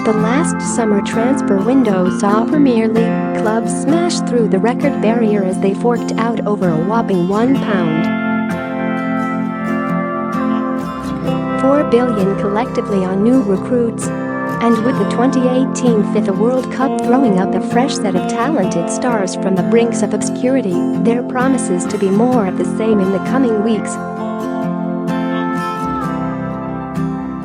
The last summer transfer window saw Premier League clubs smash through the record barrier as they forked out over a whopping £1.4 billion collectively on new recruits. And with the 2018 FIFA World Cup throwing up a fresh set of talented stars from the brinks of obscurity, there promises to be more of the same in the coming weeks.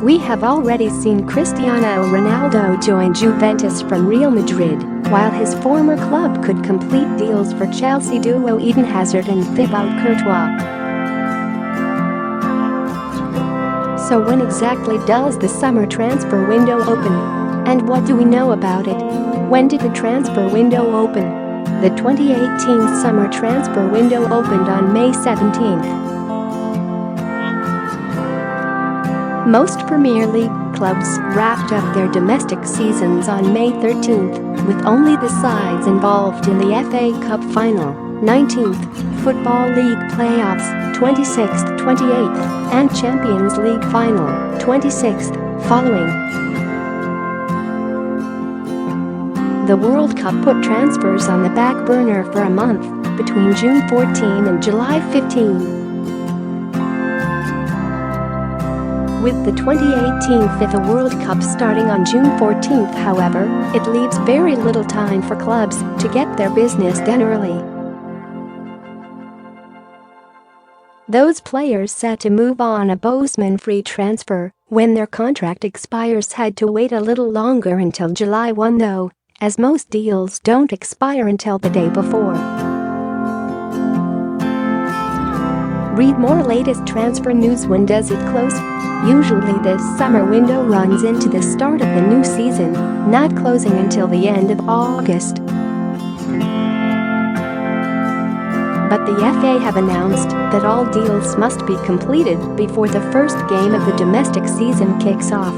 We have already seen Cristiano Ronaldo join Juventus from Real Madrid, while his former club could complete deals for Chelsea duo Eden Hazard and Thibaut Courtois. So when exactly does the summer transfer window open? And what do we know about it? When did the transfer window open? The 2018 summer transfer window opened on May 17th. Most Premier League clubs wrapped up their domestic seasons on May 13th, with only the sides involved in the FA Cup final, 19th, Football League playoffs, 26th, 28th, and Champions League final, 26th, following. The World Cup put transfers on the back burner for a month, between June 14 and July 15. With the 2018 FIFA World Cup starting on June 14th, however, it leaves very little time for clubs to get their business done early. Those players set to move on a Bosman free transfer when their contract expires had to wait a little longer until July 1 though, as most deals don't expire until the day before. Read more latest transfer news. When does it close? Usually this summer window runs into the start of the new season, not closing until the end of August. But the FA have announced that all deals must be completed before the first game of the domestic season kicks off.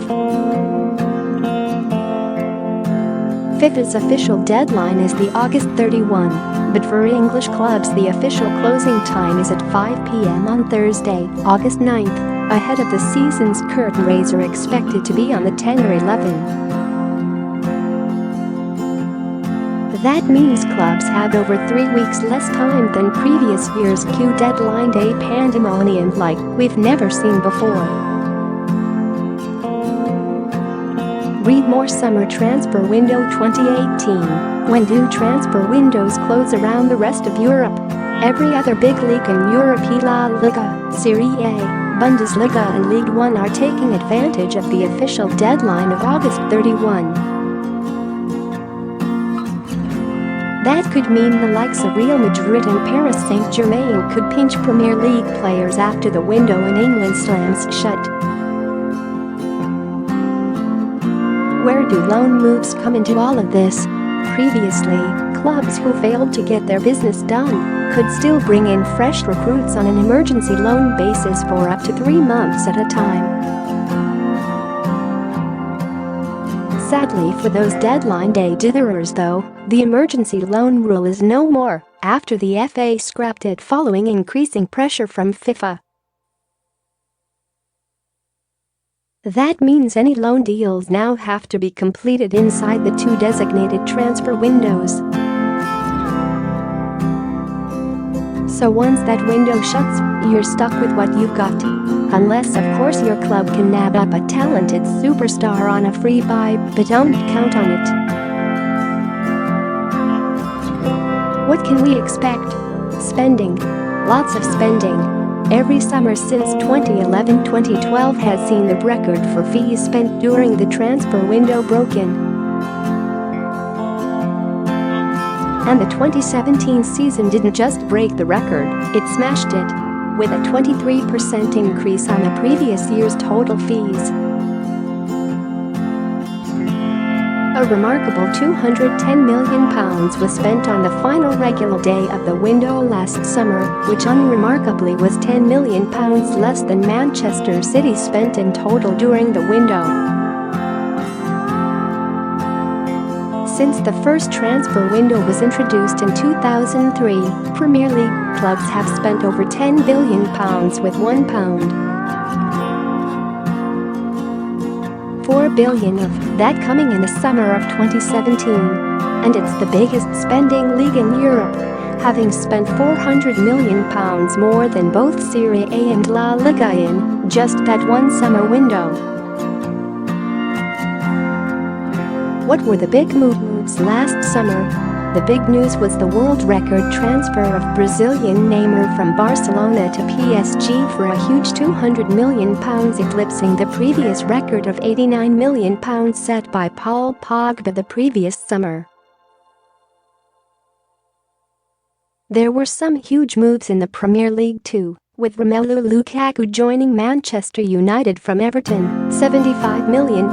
FIFA's official deadline is the August 31, but for English clubs the official closing time is at 5 p.m. on Thursday, August 9th, ahead of the season's curtain raiser expected to be on the 10 or 11. That means clubs have over 3 weeks less time than previous year's Q deadline day pandemonium like we've never seen before. Read more summer transfer window 2018. When do transfer windows close around the rest of Europe? Every other big league in Europe, La Liga, Serie A, Bundesliga and Ligue 1 are taking advantage of the official deadline of August 31. That could mean the likes of Real Madrid and Paris Saint-Germain could pinch Premier League players after the window in England slams shut. Where do loan moves come into all of this? Previously, clubs who failed to get their business done could still bring in fresh recruits on an emergency loan basis for up to 3 months at a time. Sadly for those deadline day ditherers though, the emergency loan rule is no more after the FA scrapped it following increasing pressure from FIFA. That means any loan deals now have to be completed inside the 2 designated transfer windows. So once that window shuts, you're stuck with what you've got. Unless of course your club can nab up a talented superstar on a free buy, but don't count on it. What can we expect? Spending. Lots of spending. Every summer since 2011-2012 has seen the record for fees spent during the transfer window broken. And the 2017 season didn't just break the record, it smashed it, with a 23% increase on the previous year's total fees. A remarkable £210 million was spent on the final regular day of the window last summer, which unremarkably was £10 million less than Manchester City spent in total during the window. Since the first transfer window was introduced in 2003, Premier League clubs have spent over £10 billion with £1. 4 billion of that coming in the summer of 2017. And it's the biggest spending league in Europe, having spent £400 million more than both Serie A and La Liga in just that one summer window. What were the big moves last summer? The big news was the world record transfer of Brazilian Neymar from Barcelona to PSG for a huge £200 million, eclipsing the previous record of £89 million set by Paul Pogba the previous summer. There were some huge moves in the Premier League too, with Romelu Lukaku joining Manchester United from Everton, £75 million,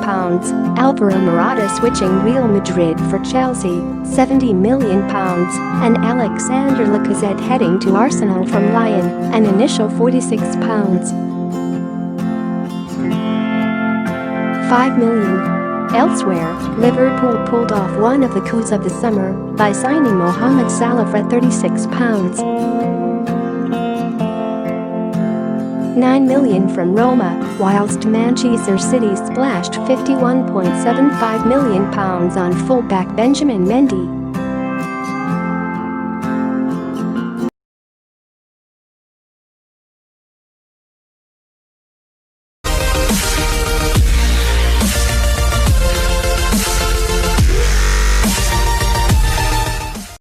Alvaro Morata switching Real Madrid for Chelsea, £70 million, and Alexander Lacazette heading to Arsenal from Lyon, an initial £46. £5 million. Elsewhere, Liverpool pulled off one of the coups of the summer by signing Mohamed Salah for £36. £9 million from Roma, whilst Manchester City splashed £51.75 million on fullback Benjamin Mendy.